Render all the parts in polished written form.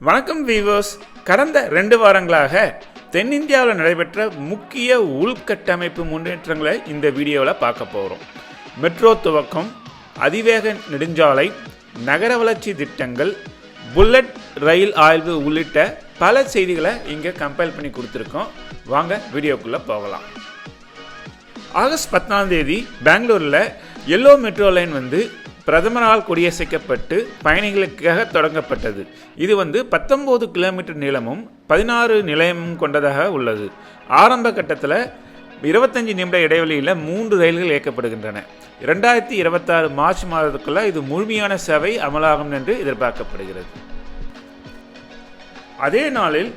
வணக்கம் வீவர்ஸ். கடந்த 2 வாரங்களாக தென்னிந்தியாவில் நடைபெற்ற முக்கிய உள்கட்டமைப்பு முன்னேற்றங்களை இந்த வீடியோவில் பார்க்க போகிறோம். மெட்ரோ துவக்கம், அதிவேக நெடுஞ்சாலை, நகர வளர்ச்சி திட்டங்கள், புல்லட் ரயில் ஆய்வு உள்ளிட்ட பல செய்திகளை இங்கே கம்பைல் பண்ணி கொடுத்துருக்கோம். வாங்க வீடியோக்குள்ளே போகலாம். ஆகஸ்ட் 10 பெங்களூரில் எல்லோ மெட்ரோ லைன் பிரதமரால் கொடியசைக்கப்பட்டு பயணிகளுக்காக தொடங்கப்பட்டது. இது 19 கிலோமீட்டர் நீளமும் 16 நிலையமும் கொண்டதாக உள்ளது. ஆரம்ப கட்டத்தில் 25 நிமிட இடைவெளியில் 3 ரயில்கள் இயக்கப்படுகின்றன. 2026 மார்ச் மாதத்துக்குள்ள இது முழுமையான சேவை அமலாகும் என்று எதிர்பார்க்கப்படுகிறது. அதே நாளில்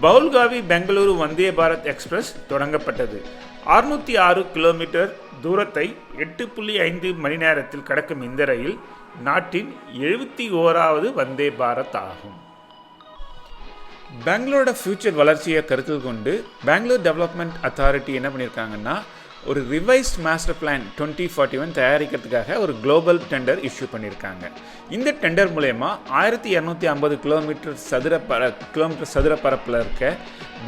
பவுல்காவி பெங்களூரு வந்தே பாரத் எக்ஸ்பிரஸ் தொடங்கப்பட்டது. 606 கிலோமீட்டர் தூரத்தை 8.5 மணி நேரத்தில் கடக்கும் இந்த ரயில் நாட்டின் 71வது வந்தே பாரத் ஆகும். பெங்களூரோட ஃபியூச்சர் வளர்ச்சியை கருத்தில் கொண்டு பெங்களூர் டெவலப்மெண்ட் அத்தாரிட்டி என்ன பண்ணியிருக்காங்கன்னா, ஒரு ரிவைஸ்ட் மாஸ்டர் பிளான் 2041 தயாரிக்கிறதுக்காக ஒரு குளோபல் டெண்டர் இஷ்யூ பண்ணியிருக்காங்க. இந்த டெண்டர் மூலயமா 1250 கிலோமீட்டர் சதுர பரப்பில் இருக்க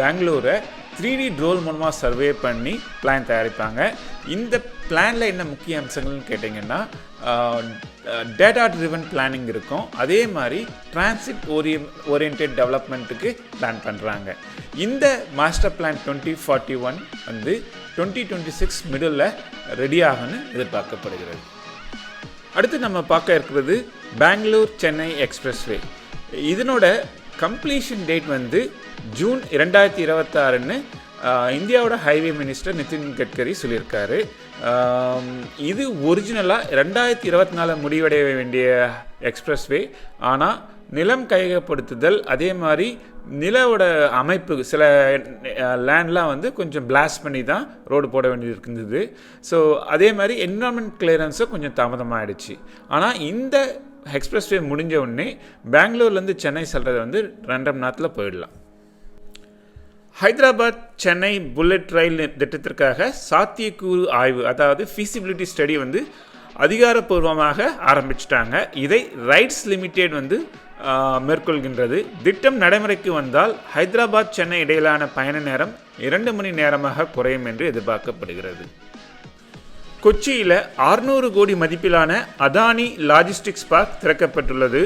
பெங்களூரை 3D ட்ரோன் மூலமாக சர்வே பண்ணி பிளான் தயாரிப்பாங்க. இந்த பிளானில் என்ன முக்கிய அம்சங்கள்னு கேட்டிங்கன்னா, டேட்டா ட்ரிவன் பிளானிங் இருக்கும். அதே மாதிரி டிரான்சிட் ஓரியன்டட் டெவலப்மெண்ட்டுக்கு பிளான் பண்ணுறாங்க. இந்த மாஸ்டர் பிளான் 2041 2026 மிடில் ரெடி ஆகும்னு எதிர்பார்க்கப்படுகிறது. அடுத்து நம்ம பார்க்க இருக்கிறது பெங்களூர் சென்னை எக்ஸ்பிரஸ்வே. இதனோட கம்ப்ளீஷன் டேட் ஜூன் 2026ன்னு இந்தியாவோட ஹைவே மினிஸ்டர் நிதின் கட்கரி சொல்லியிருக்காரு. இது ஒரிஜினலாக 2024 முடிவடைய வேண்டிய எக்ஸ்பிரஸ்வே. ஆனால் நிலம் கையகப்படுத்துதல், அதே மாதிரி நிலவோட அமைப்பு, சில லேண்ட்லாம் கொஞ்சம் பிளாஸ்ட் பண்ணி தான் ரோடு போட வேண்டியது இருந்தது. ஸோ அதே மாதிரி என்விரான்மெண்ட் கிளியரன்ஸும் கொஞ்சம் தாமதமாகிடுச்சு. ஆனால் இந்த எக்ஸ்பிரஸ்வே முடிஞ்ச உடனே பெங்களூர்லேருந்து சென்னை செல்றது 2 மணி நேரத்தில் போயிடலாம். ஹைதராபாத் சென்னை புல்லட் ரயில் திட்டத்திற்காக சாத்தியக்கூறு ஆய்வு, அதாவது ஃபீசிபிலிட்டி ஸ்டடி அதிகாரப்பூர்வமாக ஆரம்பிச்சிட்டாங்க. இதை ரைட்ஸ் லிமிடெட் மேற்கொள்கின்றது. திட்டம் நடைமுறைக்கு வந்தால் ஹைதராபாத் சென்னை இடையிலான பயண நேரம் 2 மணி நேரமாக குறையும் என்று எதிர்பார்க்கப்படுகிறது. கொச்சியில் 600 கோடி மதிப்பிலான அதானி லாஜிஸ்டிக்ஸ் பார்க் திறக்கப்பட்டுள்ளது.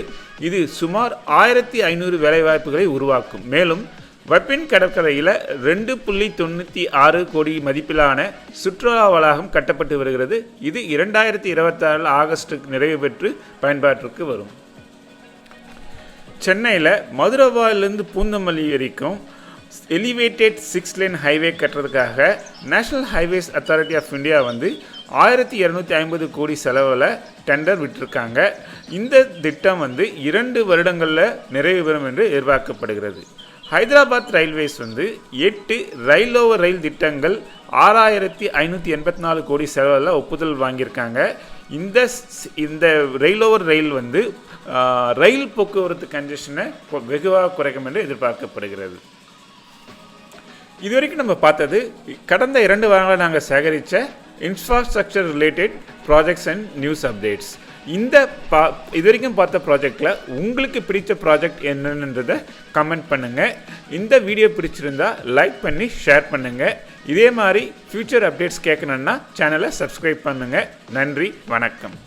இது சுமார் 1500 வேலைவாய்ப்புகளை உருவாக்கும். மேலும் வப்பின் கடற்கரையில் 2.96 கோடி மதிப்பிலான சுற்றுலா வளாகம் கட்டப்பட்டு வருகிறது. இது 2026 ஆகஸ்டுக்கு நிறைவு பெற்று பயன்பாட்டிற்கு வரும். சென்னையில் மதுரவாயிலிருந்து பூந்தமல்லி வரைக்கும் எலிவேட்டட் 6 லேன் ஹைவே கட்டுறதுக்காக national highways authority of India 1250 கோடி செலவில் டெண்டர் விட்டிருக்காங்க. இந்த திட்டம் 2 வருடங்களில் நிறைவு பெறும் என்று எதிர்பார்க்கப்படுகிறது. ஹைதராபாத் ரயில்வேஸ் 8 ரயில் ஓவர் ரயில் திட்டங்கள் 6584 கோடி செலவில் ஒப்புதல் வாங்கியிருக்காங்க. இந்த ரயில் ஓவர் ரயில் ரயில் போக்குவரத்து கன்ஜெஷனை வெகுவாக குறைக்கும் என்று எதிர்பார்க்கப்படுகிறது. இதுவரைக்கும் நம்ம பார்த்தது கடந்த 2 வாரங்களை நாங்கள் சேகரித்த infrastructure related projects and news updates. இது வரைக்கும் பார்த்த ப்ராஜெக்டில் உங்களுக்கு பிடிச்ச ப்ராஜெக்ட் என்னன்றதை கமெண்ட் பண்ணுங்கள். இந்த வீடியோ பிடிச்சிருந்தா லைக் பண்ணி ஷேர் பண்ணுங்கள். இதே மாதிரி ஃப்யூச்சர் அப்டேட்ஸ் கேட்கணுன்னா சேனலை சப்ஸ்கிரைப் பண்ணுங்கள். நன்றி, வணக்கம்.